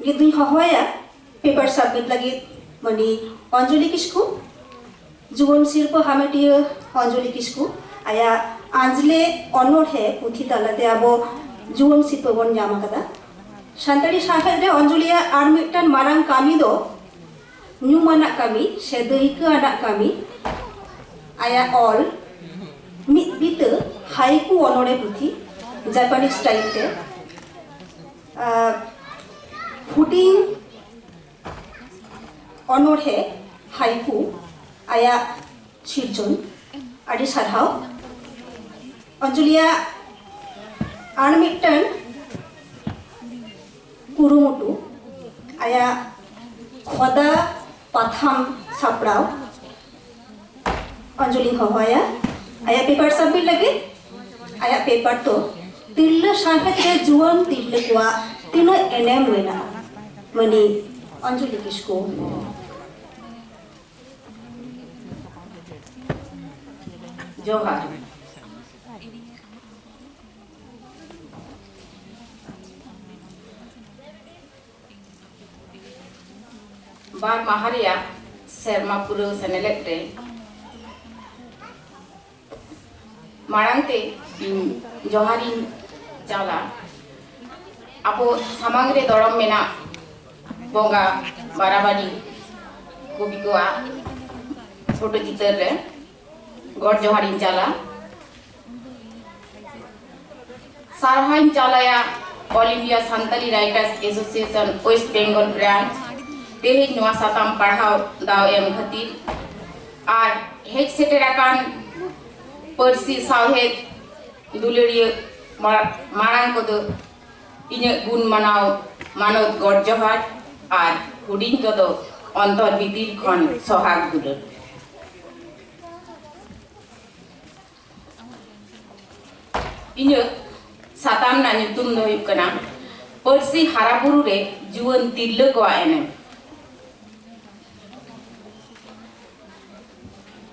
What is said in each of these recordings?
Gitu hoya paper submit lagi mani Anjali Kisku juwansirpa hametiya Anjali Kisku aya Anjali honor he puthi talate abo juwansirpa bon nyama kada santali sakhat re Anjaliya ar mittan marang kami do nyumanak kami sedeika anak kami aya all mit bite haiku honore puthi Japanese style te Putting honor he haiku aya chirjon adi sarhao Anjaliya ar mittan kurumutu aya khoda patham saprao Anjali hoya aya paper submit lagi aya paper to tilla sakhat re juwan tilla kwa tino enem wena mani Anjali Kisku Johar bar mahariya serma pura senelekte marangte joharin jala abo samangre dorom mena bonga barabadi kobikoa photo chitar re god joharin jala sarhain jalaya all india santaliwritershelmel association west bengal branch tehej noa satam parhau daw em khatir ar hej seterakan persi sawhet duleriya marang kodo inya gun manau manot god johar ar huding kodo ontor bitir khon sohag dulur inya satam na nyutum do huyuk kana persi haraburu re juwan tirla ko enem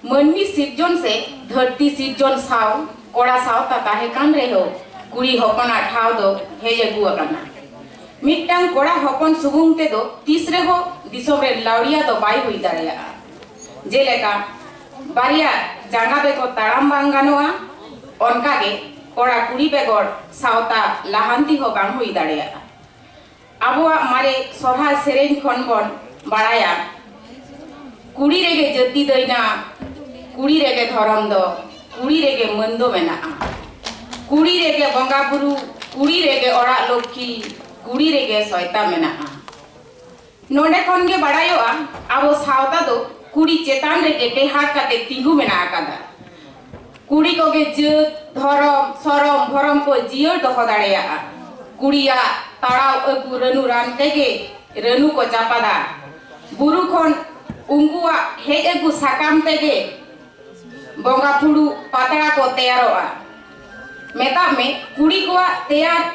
मनमी सिरजन से धरती सिरजन साव कोड़ा साव ता ताहे कान रे हो कुड़ी हपन ठाव दो हे अगु अकाना मिट्टांग कोड़ा हपन सुबुंग ते दो तीसरे हो दिसोम रे लाउडिया दो बाई हुई दाड़िया जेलेका बारिया जांगा बेको ताड़ाम बांग गानोआ ओनका के कोड़ा कुड़ी बेगोर सावता लाहांती हो बांग हुई दाड़िया अबुआ मारे सोहा सेरेन खन बन बाड़ाया कुड़ी रेगे जति दैना कुड़ी रेगे धरम दो कुड़ी रेगे मंदो मेना कुड़ी रेगे बंगा बुरु कुड़ी रेगे ओड़ा लक्ष्मी कुड़ी रेगे सयता मेना नोडे खन गे बाड़ायोआ आबो सावता दो कुड़ी चेतान रेगे टेहाक काते तिंगु मेना आकादा कुड़ी कोगे जत धरम सरम भरम को जियर दोहो दाड़ेया कुड़िया ताड़ाव अगु रनु रानतेगे रनु को चापादा बुरु खन उंगुआ हेज अगु साकाम तेगे बोंगा फुड़ू पातड़ा को तैयारोआ मेता में कुड़ी को तैयार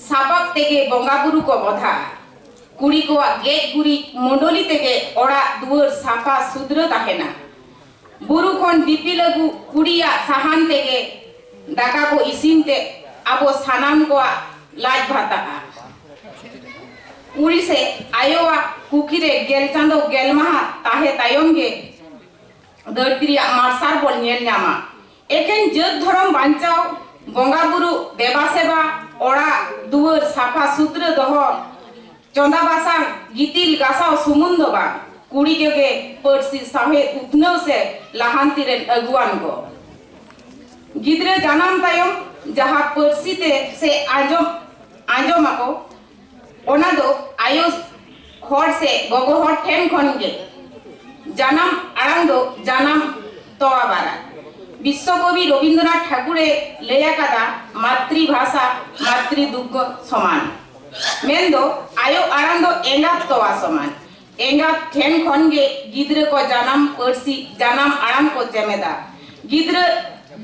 सापक तेगे बोंगा बुरु को बधा कुड़ी को गेट गुरी मंडली तेगे ओड़ा दुवर साफा सुद्र ताहेना बुरु खन दीपी लगु कुड़िया साहान तेगे दाका को इसिन ते आबो सानाम को लाज भाता उड़ी से आयोवा कुकीरे गेल चांदो गेल महा ताहे तायम गे धरतीरिया मार्सार बोल नेल नामा एकेन जत धरम बांचाओ बोंगा बुरु देवा सेवा ओड़ा दुवर साफा सूत्र दोहो चंदा बासा गितिल गासाओ सुमुंदो बा कुड़ी के पर्सी साहे उतनो से लाहांती रेन अगुआन को गिद्रे जानाम तायम जहा पर्सी ते से आजो माको ओना दो आयो हर से गोगो हर ठेन खन गे जानाम आड़ांग दो जानाम तोआ बारा विश्वकवि रवींद्रनाथ ठाकुरे लया कादा मातृभाषा मातृदुग्ध समान मेन दो आयो आड़ांग दो एंगात तोआ समान एंगात ठेन खन गे गिद्रे को जानाम पर्सी जानाम आड़ांग को चेमेदा गिद्रे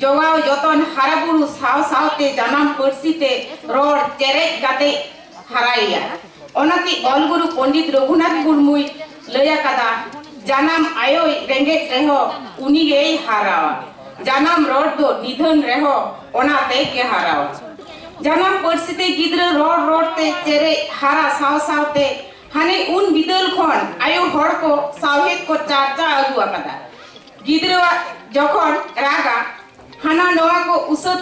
जोगाव जतन हाराबुरु साव सावते जानाम पर्सी ते रोड चेरे गाते हराइया ओनाती अलगुरु पंडित रघुनाथ मुर्मुई लया कादा जानाम आयो रेंगेज रेहो उनी गे हारावा जानाम रोड दो निधन रेहो ओनाते के हारावा janam parsi te gidra rod te cere hara saw te hane un bidal khon ayo hor ko sawhet ko charcha agu akada gidra jokhon raga hana noa ko usat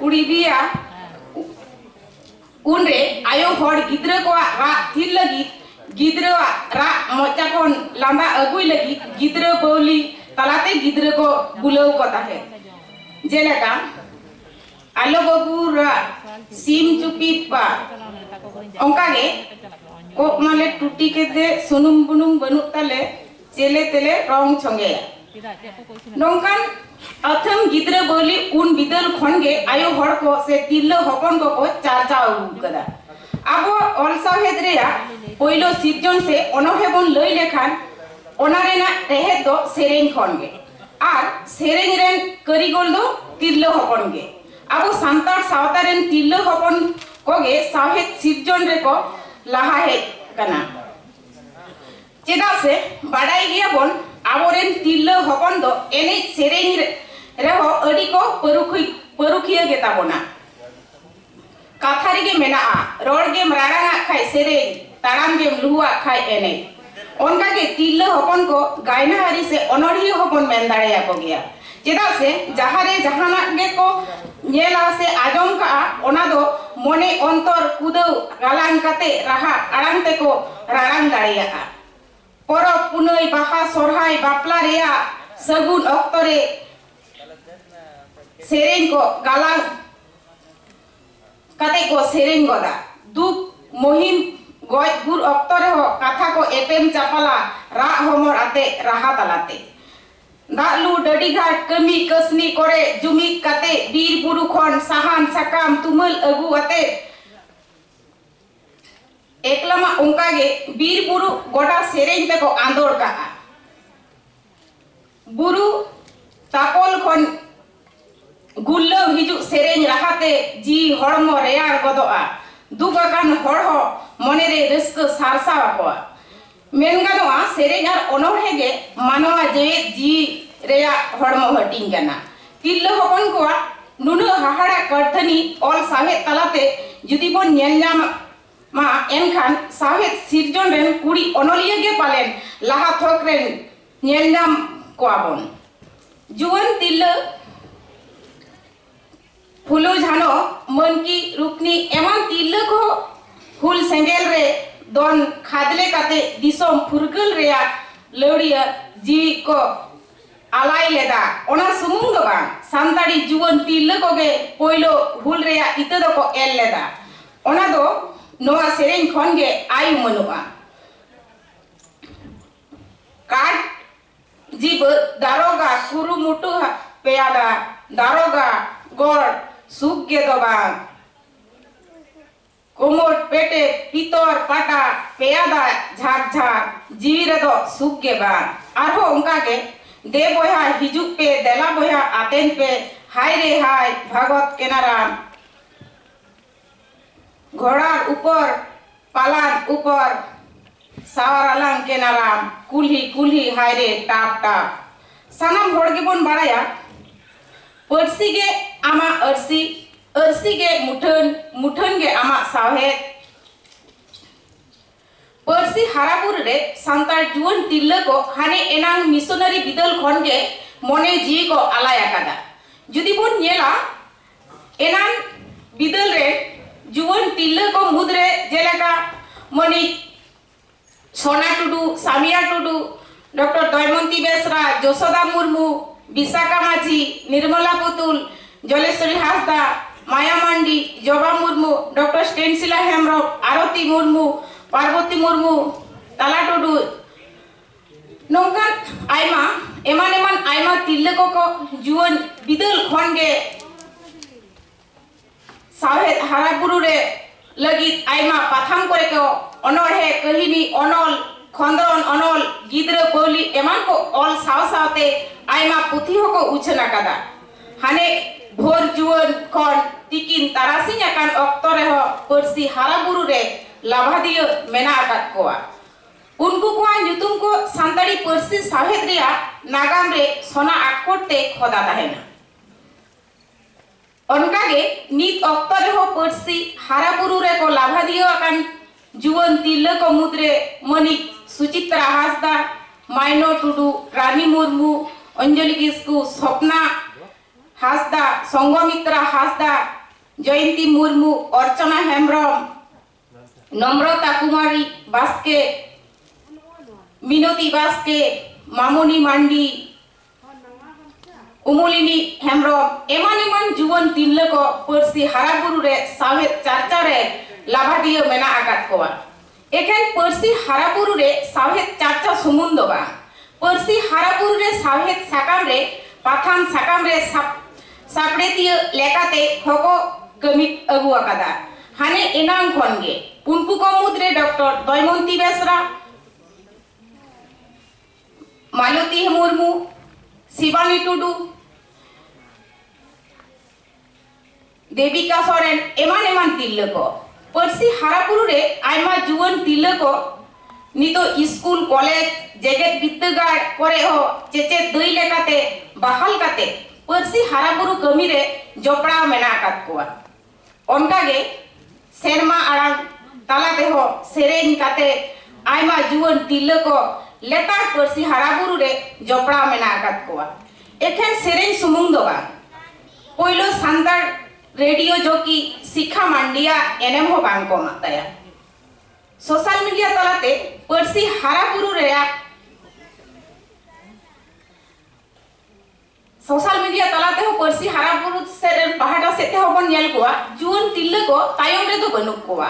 udibiya unre ayo hor gidra ko ra thil lagi gidra ra mocha kon landa agui lagi gidra boli talate gidra ko bulau ko tahe jelaka alo babu ra sim chupi pa onka ge ko male tuti ke de sunum bunum banuk tale chele tele rong chonge nongkan atham gidra boli un bidal khon ge ayo hor ko se tillo hopon ko charcha agu kada abo olsa hedreya poilo sirjon se onohebon loi lekhan onarena rehe do sereng khon ge ar sereng ren karigol do tillo hopon ge abo santar sawta ren tillo hopon ko ge sahet sirjon re ko laha he kana cheda se badai giya bon aboren tillo hopon do ene sereng reho adi ko parukhiya ge tabona kathari ge mena a rod ge maranga khai sereng taram ge luwa khai ene onka ge tillo hopon ko gaina hari se onori hopon men dareya ko geya cheda se jahare jahana ge ko nyela se ajom ka ona do mone ontor kudau galang kate raha arang te ko rarang dareya porok punai baha sorhai bapla reya sagun oktore sereng ko galang kate ko sereng goda duk mohim goj gur oktore ho katha ko epem chapala ra homor ate raha talate dalu dadi ghat kami kasni kore jumi kate bir buru khon sahan sakam tumal agu ate eklama unka ge bir buru goda sereng te ko andor ka buru tapol khon gullo hiju sereng rahate ji hormo reyar godoa dugakan hor ho monere riska sarsa ko menganoa sereng ar onorhe ge manoa je ji reya hormo hating kana tillo hopon ko nunu hahara karthani ol sahet talate judi bon nyel nyam ma enkhan sahet sirjon ren kuri onoliya ge palen laha thok ren nyel nyam ko abon juwan tillo फुलो झानो मनकी रुकनी एमन तिल्ल को full Sengel रे दोन खादले काते दिसोम फुरगल रेया लौड़िया जी को आलाई लेदा ओना सुमुंग दो बा सांताड़ी जुवन तिल्ल को गे पोइलो फुल रेया इते दो को एल लेदा ओना दो नोआ सेरेंग खन गे आयु मनुआ काट जीब दारोगा कुरु मुटु पेयादा दारोगा गोड़ सुख गे दोबा कोमोट पेटे पितर पाटा पेयादा झाक झाक जीवी रे दो सुख गे बा आरो उनका के दे बोया हिजुक पे देला बोया आतेन पे हाय रे हाय भगत केनाराम घोड़ा ऊपर पालान ऊपर सावरालांग केनाराम कुल्ही कुल्ही हाय रे टाप टाप सनम होड़ के बोन बाड़ाया पर्सी गे आमा अर्सी गे मुठन गे आमा सावहेत पर्सी हारापुर रे सांतार जुवन तिल्ल को हाने एनांग मिशनरी बिदल खन गे मने जी को आलाया कादा जुदी बोन नेला एनांग बिदल रे जुवन तिल्ल को मुद्रे जेलका मनी सोना टुडू सामिया टुडू डॉक्टर दयमंती बेसरा जोसोदा मुर्मू विशाखा माझी निर्मला पुतुल जलेश्वरी हासदा माया मांडी जबा मुर्मू डॉक्टर स्टेंसिला हेमब्रम आरती मुर्मू पार्वती मुर्मू ताला टुडू नोंकान आइमा एमान एमान आइमा तिल्ले को जुवन बिदल खन गे साहेत हारापुरु रे लगी आइमा पाथाम करे को अनोहे कहिनी अनल खंदरन अनल गिद्र बोली एमान को ऑल साव सावते आइमा पुथी हो को उछना कादा हाने भोर जुवन खन तिकिन तारासिन याकान अक्तरे हो पर्सी हारापुरु रे लाभादिय मेना आकात कोआ उनको को ᱧᱩᱛᱩᱢ को सांताली पर्सी साहेत रिया नागाम रे सोना आटकोटे खोदा ताहेना onka ge nit okto reho parsi haraburu re ko labhadiyo akan juwan tilla ko mudre manik Suchitra Hasda, Maino Tudu, Rani Murmu, Anjali Kisku, Sopna Hasda, Songomitra Hasda, Jayanti Murmu, Orchana Hemrom, Namrata Kumari Baske, Minoti Baske, Mamoni Mandi, Umulini Hemrom, Eman Juwan Tinleko, Persi Haraburu re, Savet Charchare, Labadiyo Mena Akat Koa. एखेन पर्सी हारापुरु रे साहेत चाचा सुमुंद बा पर्सी हारापुरु रे साहेत साकाम रे पाथाम साकाम रे सापड़ेतिय लेकाते हको commit अगु अकादा हाने एनाम खनगे उनको को मुद्रे डॉक्टर दयमंती बेसरा मालती मुर्मू शिवानी टुडू देविका सोरेन एमान एमान तिल्लको पर्सी हारापुरु रे आइमा जुवन तिल्लको नितो स्कूल कॉलेज जेगेत बिद्दागार करे हो चेचे दई लेकाते बहाल काते पर्सी हारापुरु कमी रे जपड़ा मेना आकात कोआ ओनका गे सेरमा आड़ांग तालाते हो सेरेन काते आइमा जुवन तिल्लको लेतार पर्सी हारापुरु रे जपड़ा मेना आकात कोआ एखेन सेरेन सुमुंग दो बा पोइलो सांतार रेडियो जोकी सिखा मांडिया एनएम हो बांको माताया सोशल मीडिया तलाते पर्सी हारापुरु रेया सोशल मीडिया तलाते हो पर्सी हारापुरु से पहाड़ा सेते हो बन नेल कोआ जुवन तिल्ल को तायम रे दो बनुक कोआ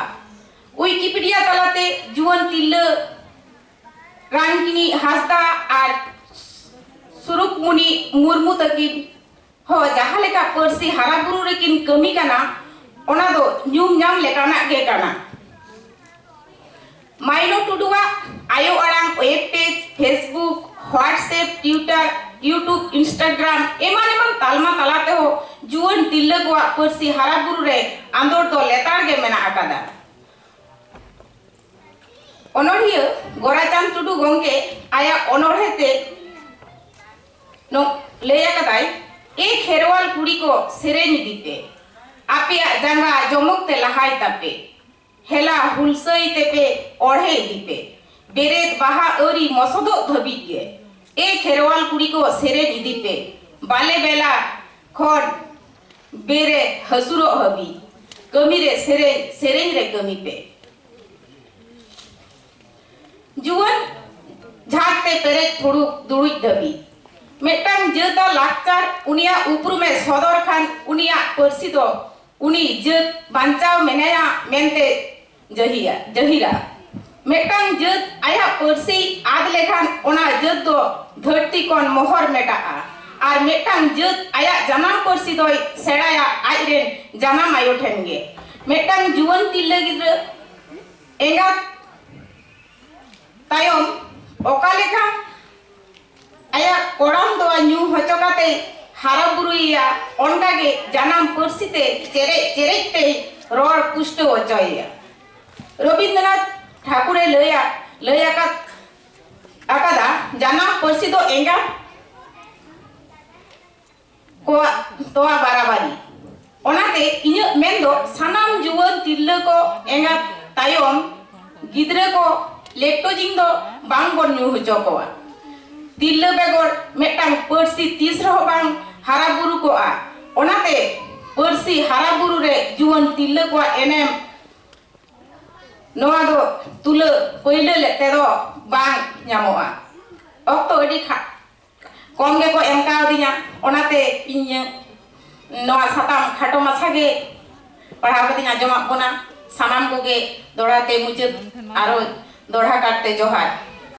विकिपीडिया तलाते जुवन तिल्ल रानकिनी हासदा आर सुरुक मुनि मुर्मू तकिन हो जहाँ लेका पर्सी हारापुरु रे किन कमी काना ओना दो न्यूम नाम लेकाना गे काना माइनो टुडुआ आयो आराम web page Facebook WhatsApp Twitter YouTube Instagram एमान तालमा तालाते हो जुवन तिल्लगवा पर्सी हारापुरु रे आंदोर दो लेतार गे मेना आकादा ओनोरिय गोराचांद टुडू गोंके आया ओनोरहेते नो लेया कदाई ए खेरवाल कुड़ी को सेरेनी दीपे आपिया जंगा जमुकते लहाई तपे हेला हुलसई तेपे ओढ़े दीपे बेरेद बाहा ओरी मसदो धबिगे ए खेरवाल कुड़ी को सेरेनी दीपे बाले बेला खन बेरे हसुरो हबी कमीरे सेरेन रे कमी पे जुवन झाकते पेरे थोड़ू दुड़ुई धबी मेटांग जेता लाक्चार उनिया उपरु में सदर खान उनिया पर्सी दो उनी जेत बांचाव मेनाया मेनते जहिरा मेटांग जेत आया पर्सी आद लेखान ओना जेत दो धरती कोन मोहर मेटा आर मेटांग जेत आया जनाम पर्सी दोय सेडाया आइरेन जनाम आयो ठेनगे मेटांग जुवन तिल्ले गिद्र एंगा तायम ओका लेखा आया कोड़ाम दो न्यू हचकाते हारापुरुया ओनकागे जनाम पर्सीते चेरेते रोड पुष्ट होचोया रविंद्रनाथ ठाकुरे लया का आकादा जनाम पर्सी दो एंगा को तोआ बाराबारी ओनाते इन्य मेन दो सानाम जुवन तिल्ल को एंगा तायम गिद्रे को लेक्टोजिंग दो बांग बन न्यू हचकोआ तिल्ल बेगोर मेटांग पर्सी तीसरा हो बांग हारापुरु को आ ओनाते पर्सी हारापुरु रे जुवन तिल्ल को एनएम नोआ दो तुल पहिले लेते दो बांग ᱧᱟᱢᱚᱜᱼᱟ ᱚᱠᱛᱚ ᱟᱹᱰᱤ ᱠᱚᱢ ᱜᱮ ᱠᱚ ᱮᱢ ᱠᱟᱣᱫᱤᱧᱟ ᱚᱱᱟᱛᱮ ᱤᱧ ᱱᱚᱣᱟ ᱥᱟᱛᱟᱢ ᱠᱷᱟᱴᱚ ᱢᱟᱪᱷᱟ ᱜᱮ ᱯᱟᱲᱦᱟᱣ ᱠᱟᱛᱮᱧ ᱟᱸᱡᱚᱢᱟᱜ ᱵᱚᱱᱟ ᱥᱟᱱᱟᱢ ᱠᱚᱜᱮ ᱫᱚᱲᱦᱟᱛᱮ ᱢᱩᱪᱟᱹᱫ ᱟᱨᱚ ᱫᱚᱲᱦᱟ ᱠᱟᱨᱛᱮ ᱡᱚᱦᱟᱨ